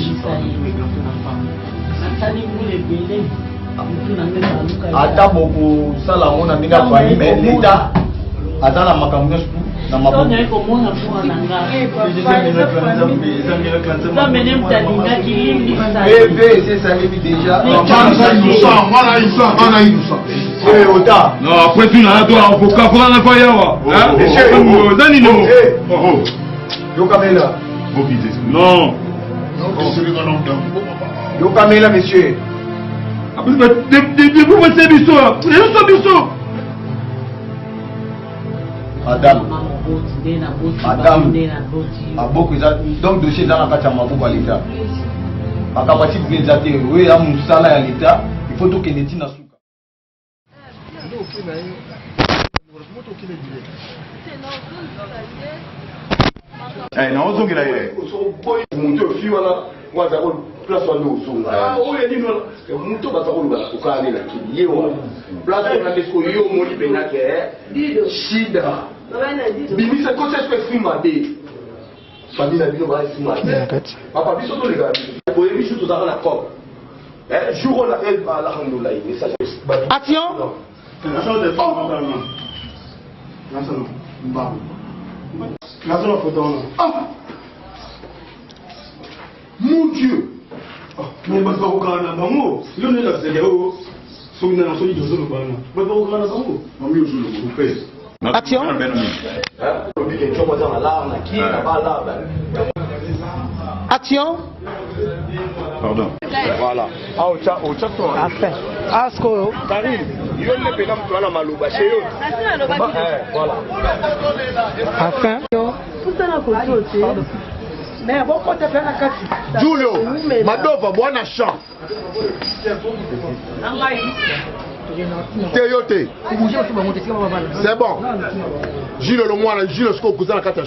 Ata boko sala ngona ndinga kwa ni mais l'état azana makambo nyonso na maboko. Bébé, c'est ça les déjà. Non, après tout, on a droit au avocat pour un avocat. Non. Yo Kamela, monsieur. Vous pensez l'histoire. Madame, aboko donc dossier dans la carte à maboko à l'état. Makamati bugenzate, oui, à musala à l'état, il faut tout que neti na suka. Eh, non, on zongela ile. Muto fiwana waza ko place wa ndo zonga. Ah, oye dino. Muto bata ko bala ko kane na kidi yewa. Place na desko yo moni benake. Shida. Bimisa ko se exprime made. Fami na bino ba exprime made. Papa biso to le gars. Boye biso to dans la cop. Jour on appelle alhamdoulilah. Message. Action. Mon Dieu! Mais pas au Ghana, maman. Il y a là, c'est là où son nom est José le Ghana. Pas au Ghana, maman. Maman, je le coupé. Action. Action. Pardon. Voilà. Ah, au chat, Enfin. Asko. Karim, il y a une pédale qui a malouba chez eux. Voilà. Enfin. Mais bon, quand tu fais la carte. Julio, Madova, buona chance. Teyote. C'est bon. Gilles le moine, Gilles ce qu'on cousin la carte.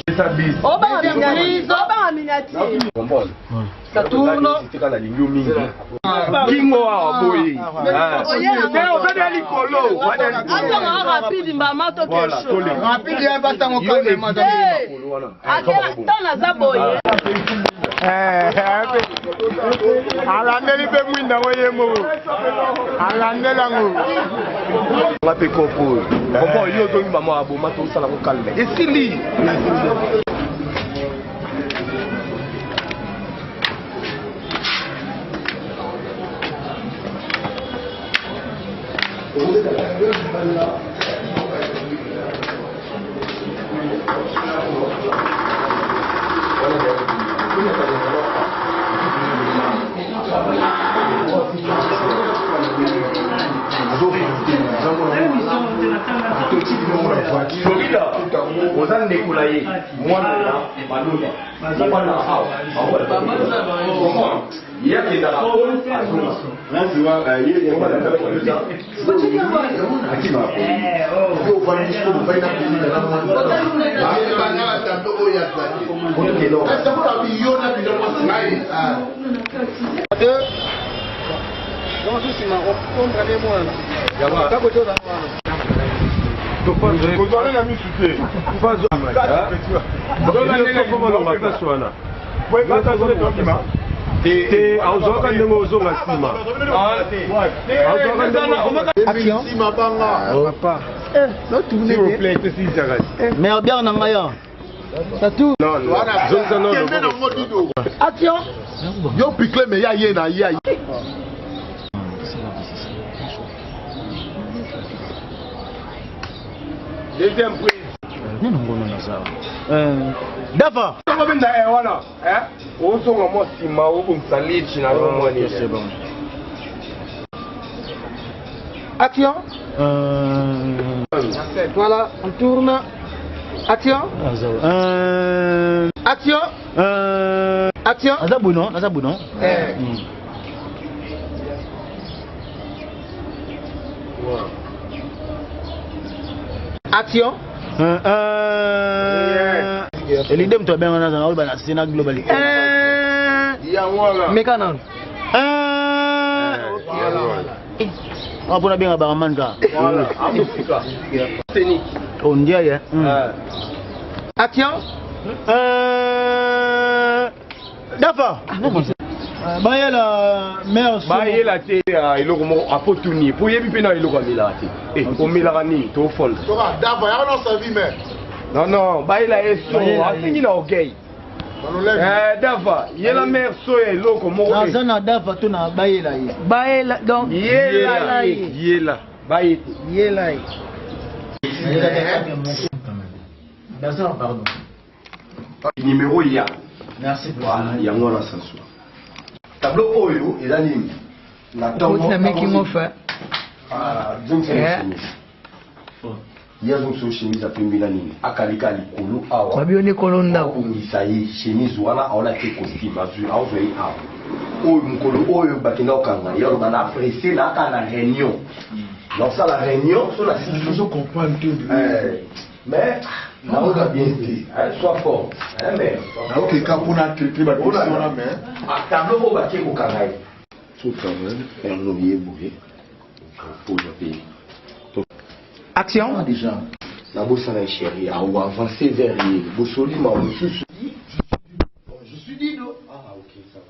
Ça tourne. Kingo a boyi. Rapide, maman, to quelque chose. Rapide, il va t'en calmer, madame. Alandeli pe mwinda ngoye mo. Alandela ngo. Ngape kopo. Kopo yo to mama abo mato sala ko kalme. Esili. Ozan nekulaye mwana na maluba mwana hao yake da Nanzi wa yeye mwana na maluba akima hapo. Yo fanisco baina kuzina na mwana. Bale bana tambo ya zaki. Kwa kilo. Sasa kwa biona bila mwasai. Kama sisi ma kontra ni mwana. Jamaa. Kako toda. Kozana na misute. Fazo. Kozana na kama lo makaswana. Kwa kata zile dokima. Te auzoka ndenge ozonga sima. Action. Sima banga. Papa. No tourner. S'il vous plaît, c'est si jaga. Mais bien na ngaya. Ça tourne. Non, non. Zonza non. Action. Yo picle me ya ye na ya. deuxième prise. Neno ngono na sawa. Dafa. Kama benda wana, Ozonga mo sima o kumsalichi na roho mwani. C'est bon. Action. Voilà, on tourne. Action. Action. Action. Azabuno, azabuno. Action. Elide mtu abenga naza na bana sina globally. Ya wala. Mekana. On va bien à Baramanga. Voilà. On dit rien. Action. Dafa. Baye la mère. Baye la te iloko mo apotuni. Pour yebi pena iloko mila te. Eh, o mila ni to fond. Dafa, ya non sa vie mais. Non, baye la eso, asingi na okay. Dafa, yela mère soye iloko mo. Nazana Dafa to na baye la ye. Baye la donc Yela. Baye. Yela. Pardon. Numéro il y a. Merci pour ça. Il y a moi là sans soi. Tableau Oyo et l'anime. Na making of. Donc c'est il y a donc ce chemise à pembe l'anime. Akalika likolo awa. Kwa bione kolonda ko ngisayi chemise wana aona te costume azu auvei awa. Oyo mukolo oyo bakina okanga. Ya on a apprécié là quand la réunion. Donc ça la réunion sur la situation comprendre tout. Mais là on a bien dit, sois fort. Mais OK, quand on a cliqué ba question là mais tableau au baké ko kangai. Tout quand même, un oublié boué. Pour le pays. Action. Déjà. La bosse na chérie, on va avancer vers lui. Bossoli ma je suis dit. Ah OK ça.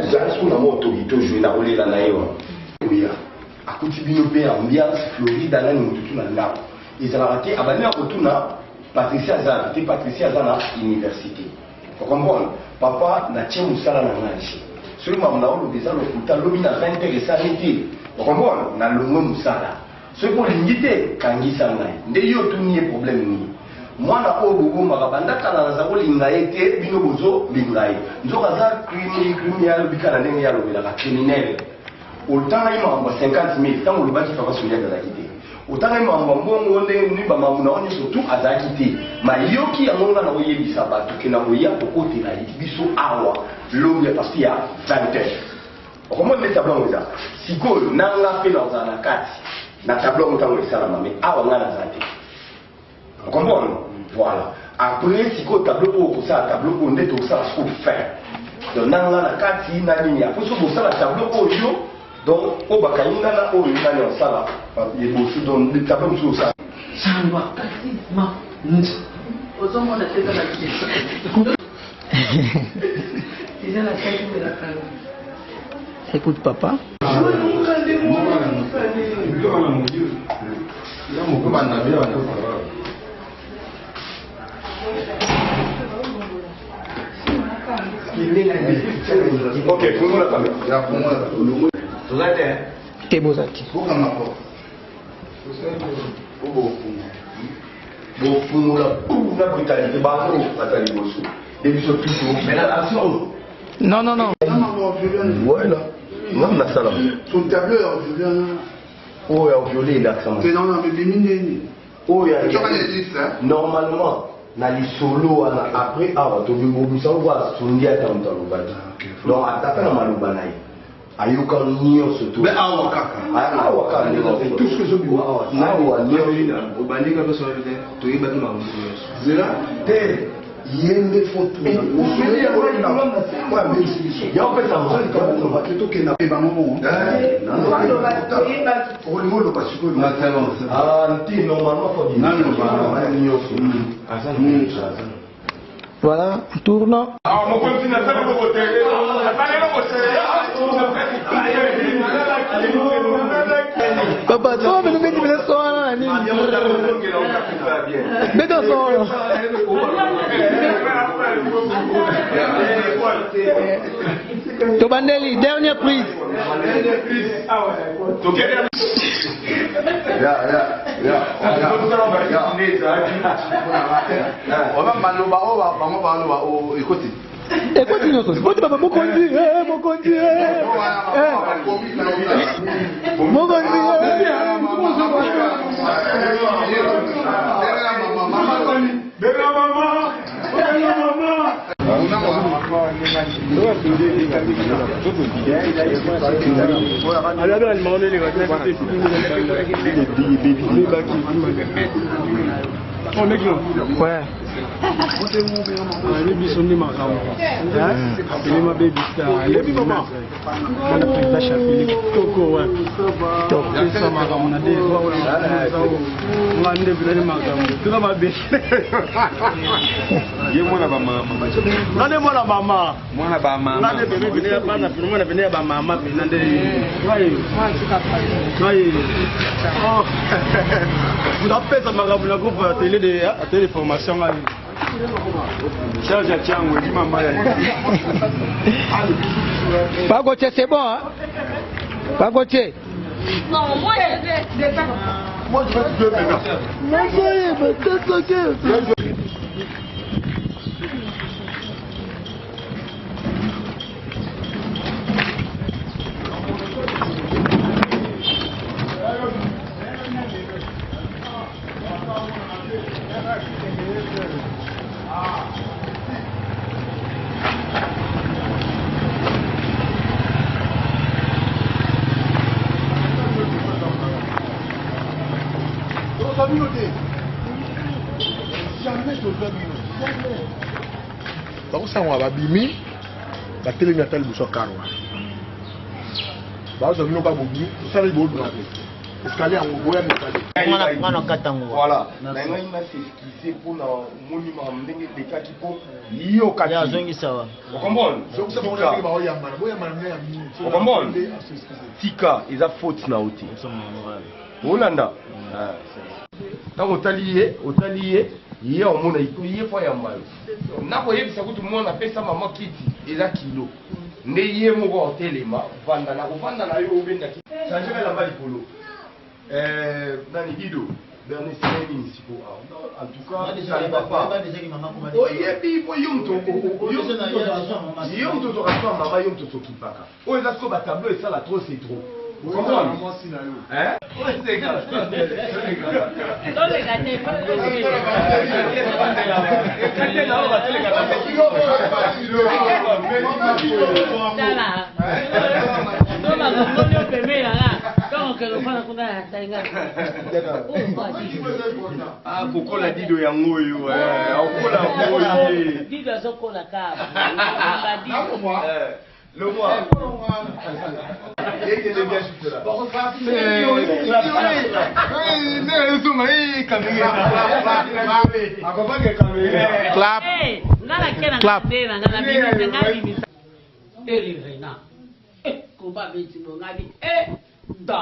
Déjà sur la moto ito jouer na rouler la naïwa. Oui. Akuti bino pe ambiance Floride na ni mututu na ndako. Ezala te abana kotuna Patricia Zana université. Vous comprenez? Papa na tient musala na ngani. Celui ma mna olo déjà le futa lobi na 20 et ça n'était. Vous comprenez? Na longo musala. Ce pour l'ingité kangisa ngai. Nde yo tuni problème ni. Mwana oyo makabanda kana za kolinga ete bino bozo lingai. Nzoka za criminel bikana ndenge ya lobela ka criminel. Autant il m'a 50 000 tant le bâti va se souvenir de la quitté. Autant il m'a mbongo ndenge ni ba mamuna oni surtout aza quitté. Ma yoki ya monga na oyebisa bato ke na moya pokote na biso awa l'homme est parti à 20 heures. Comment le tableau ça? Siko nanga pe na za na kati. Na tableau mutango isala mame awa ngana zate. Vous comprenez? Voilà. Après, si vous tableau pour ça, tableau pour net, tout ça, ce qu'on fait. Donc, dans la carte, il y a une après, ça, la tableau pour yo. Donc, au Bakaïna, là, au Yunani, on ça là. Il y a aussi dans le tableau pour ça. Ça va, pratiquement. Aux hommes, on a fait dans la question. C'est la tête de la femme. Écoute, papa. Ok, pour nous la caméra. Pour moi, vous êtes T'es beau, Zaki. Pour qu'on m'apporte. Bon, pour nous la brutalité, bah non, Nathalie Bosso. Et puis surtout, mais la action. Non. Voilà. Non, on a ça là. Son tableau est violé. Oh, il a violé l'accent. C'est non, mais bénigne. Oh, il y a. Ça Normalement, na li solo après awa to bi bobu sa wa sundia ta mtalo bati. Donc ataka na maluba nai. Ayuka nyo surtout. Mais awa kaka. Awa kaka. Tout ce que je vois awa. Na wa nyo ina. Obandika pe so le to iba tu mamu. Zera te yende foto. Usuli ya wa ina. Wa mesi. Ya pe ta ma. Ka ba to ke na pe ba momo. Au niveau de Pachuco, anti normalement faut dire. Voilà, tourne. Ah, mon continent, ça va vous voter. Papa, tu vas me mettre le soir là. Mets ton son. Tobandeli, dernière prise. Écoute, écoute, papa, mon conduit. On est qui? Ouais. Baby sonne makambo. Il m'a baby star. Il est maman. On a pris la chapelle. Toko ouais. Toko. Ça makambo na des fois ouais. On a ndebile makambo. Tu vas ma baby. Ye mwana ba mama. Nande mwana mama. Mwana ba mama. Nande bébé venir pas na film mwana venir ba mama nande. Ouais. Ouais. Oh. Vous appelez ça makambo na groupe télé de formation là. Pagotier, c'est bon, hein? Pagotier. Non, moi je vais. Moi je vais te donner maintenant. bakosangwa babimi batelemi ata liboso karwa bazwa bino babobi osali boduna escalier yango boya mwana katango voilà nangai na s'esquisser pour na monument ndenge lekaki po yo kati azongisa wa okomona okomona tika eza faute na oti olanda ntango otali ye ye omona ye fo ya mbala nakoyebisa kuti mwana apesa mama kiti eza kilo nde ye moko otelema vanda na kovanda na yo obendaki change elamba likolo nani dido dernier semaine municipaux en tout cas oyebi po yo moto tokaswa mama yo moto tokipaka oyo eza siko batableau esala trop c'est trop kokola dido yango oyo okola dido azokola kaba le moi. Clap. Da.